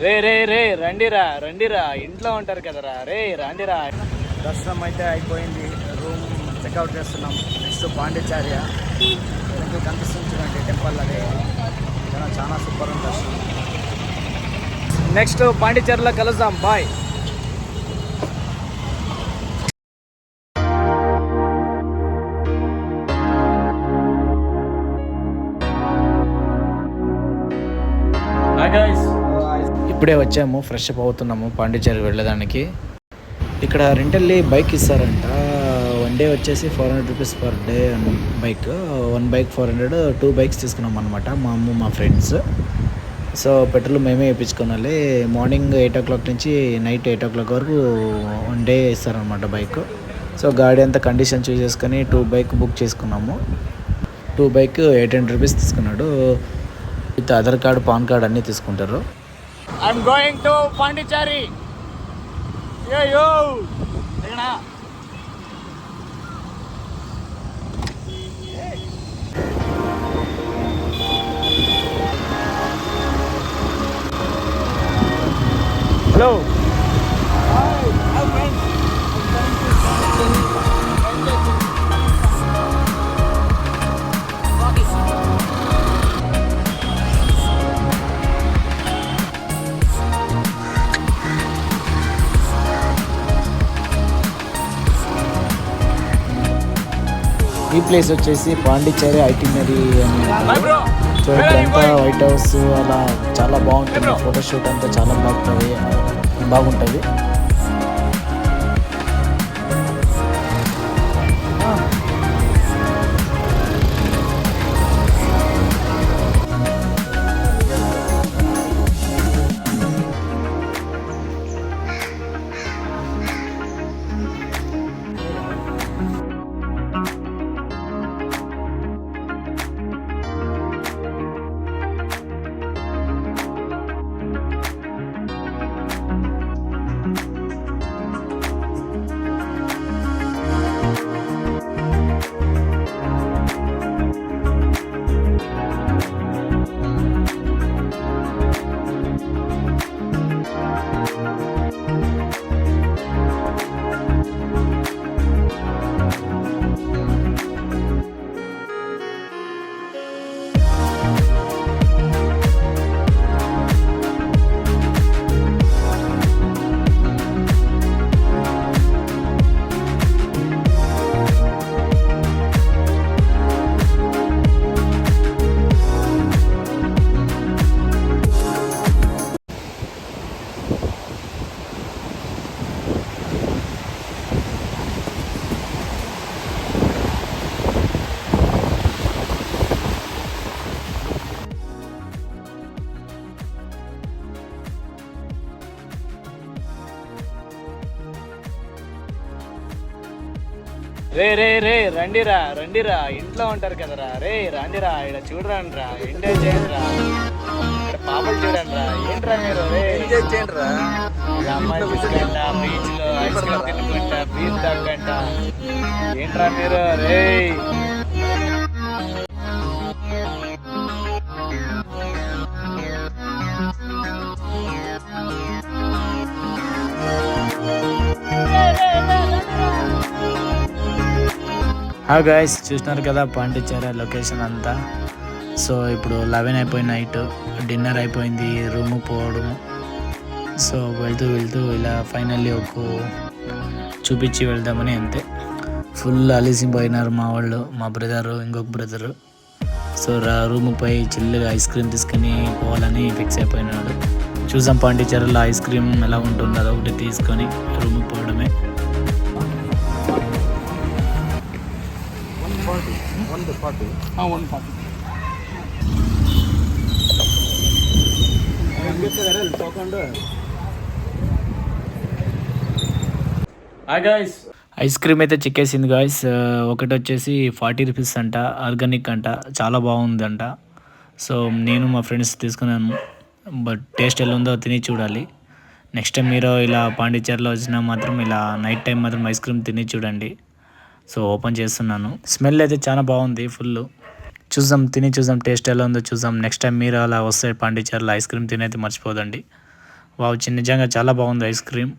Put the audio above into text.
రే రే రే రండిరా రండిరా ఇంట్లో ఉంటారు కదరా రే రండిరా. దర్శనం అయితే అయిపోయింది, రూమ్ చెక్అవుట్ చేస్తున్నాం. నెక్స్ట్ పాండిచార్య ఎందుకు కనిపిస్తుంది చూడండి టెంపుల్, అదే చాలా సూపర్ ఉంది దర్శనం. నెక్స్ట్ పాండిచార్యలో కలుద్దాం, బాయ్. ఇప్పుడే వచ్చాము, ఫ్రెష్ అప్ అవుతున్నాము పాండిచేరి వెళ్ళడానికి. ఇక్కడ రెంటల్లీ బైక్ ఇస్తారంట. వన్ డే వచ్చేసి 400 rupees per day bike. 1 bike 400, 2 bikes తీసుకున్నాం అనమాట, మా అమ్మ మా ఫ్రెండ్స్. సో పెట్రోల్ మేమే వేయించుకోవాలి. మార్నింగ్ 8 o'clock నుంచి నైట్ 8 o'clock వరకు 1 డే ఇస్తారనమాట బైక్. సో గాడి అంతా కండిషన్ చూస్ చేసుకొని 2 బైక్ బుక్ చేసుకున్నాము. 2 బైక్ 800 రూపీస్ తీసుకున్నాడు. With Aadhaar card, pan card అన్నీ తీసుకుంటారు. I'm going to Pondicherry. Yo. Hello. Hi friends. ఈ ప్లేస్ వచ్చేసి పాండిచేరి ఐటినరీ అని. సో ఇక్కడంతా వైట్ హౌస్ అలా చాలా బాగుంటుంది. ఫోటోషూట్ అంతా చాలా బాగుంటుంది. రే రే రే రండిరా రండిరా ఇంట్లో ఉంటారు కదరా రే రండిరా. ఇక్కడ చూడరండి రా, ఎంజాయ్ చేయండి రా. ఇక్కడ పాపలు చూడండి రా. ఏంట్రా మీరు రే ఎంజాయ్ చేయండి రా. అమ్మాయి తీసుకుంటా బీచ్ లో ఐస్ క్రీమ్ తినుకుంటా బీచ్ తాగంట. ఏంట్రా మీరు రే. హాయ్ గైస్, చూసినారు కదా పాండిచేరి లొకేషన్ అంతా. సో ఇప్పుడు 11 అయిపోయింది, నైట్ డిన్నర్ అయిపోయింది, రూమ్ పోవడము. సో వెళ్తూ ఇలా ఫైనల్లీ ఒక చూపించి వెళ్దామని అంతే. ఫుల్ అలిసిపోయినారు మా వాళ్ళు, మా బ్రదరు ఇంకొక బ్రదరు. సో రూమ్ పై చిల్లుగా ఐస్ క్రీమ్ తీసుకుని పోవాలని ఫిక్స్ అయిపోయినాడు. చూసాం పాండిచేరిలో ఐస్ క్రీమ్ ఎలా ఉంటుందో అదొకటి తీసుకొని రూమ్ పోవడమే. ఐస్ క్రీమ్ అయితే చిక్కేసింది గాయస్. ఒకటి వచ్చేసి 40 రూపీస్ అంట, ఆర్గానిక్ అంట, చాలా బాగుందంట. సో నేను మా ఫ్రెండ్స్ తీసుకున్నాను, బట్ టేస్ట్ ఎలా ఉందో తిని చూడాలి. నెక్స్ట్ టైం మీరు ఇలా పాండిచేరిలో వచ్చినా మాత్రం ఇలా నైట్ టైం మాత్రం ఐస్ క్రీమ్ తిని చూడండి. సో ఓపెన్ చేస్తున్నాను, స్మెల్ అయితే చాలా బాగుంది ఫుల్. తిని చూద్దాం టేస్ట్ ఎలా ఉందో చూద్దాం. నెక్స్ట్ టైం మీరు అలా వస్తే పాండిచేరిలో ఐస్ క్రీమ్ తినైతే మర్చిపోదండి. వావ్ నిజంగా చాలా బాగుంది ఐస్ క్రీమ్.